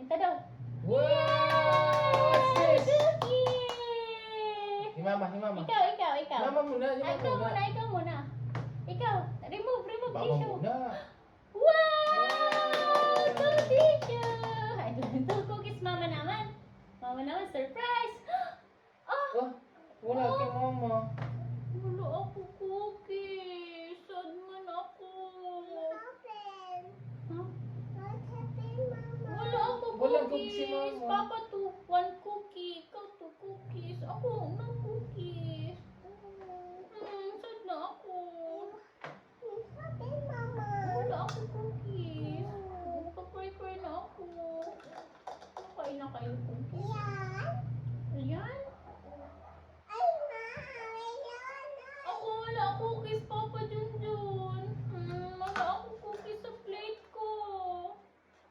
Ito daw. Wow! What's this? Cookie! Himama. Ikaw. Mama muna, Ay, ikaw muna. Ikaw. Remove Mama tissue. muna. Wow! Two tissue! Ay, two cookies mama naman. Mama naman, surprise! Oh! Oh, wala kay mama. Wala ako cookies. Sad man ako. Huh? Wala ako Walang cookies. cookies si mama. Papa two, one cookie. Ikaw two cookies. Ako, no cookies. Sad na ako. Wala ako cookies. Magpa-cry na ako. Nakain na kayo cookies. Ayan. Ako wala cookies, Papa Junjun. Wala ako cookies sa plate ko.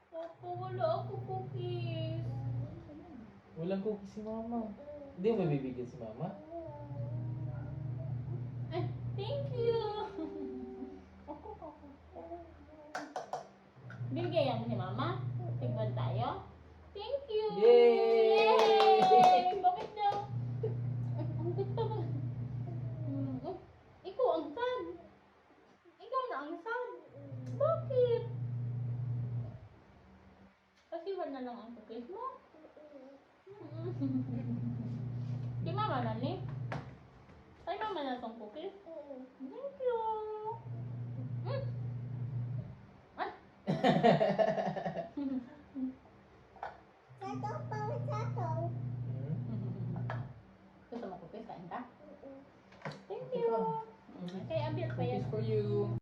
Papa, wala ako cookies. Walang cookies si mama. Hindi mo bibigyan si mama? Ay, thank you. Bibigyan mo si Mama? Tigwan tayo? Thank you! Yay! Yay! Bakit daw? Ay, ang ganda ba? Ikaw ang sad. Ikaw na ang sad. Bakit? Kasi wala lang ang cookies mo? Di Mama na ni? Ay, Mama na itong cookies? Thank you! Gusto mo cookies? Kain ka? Thank you! Kay Abil pa yan. Cookies for you.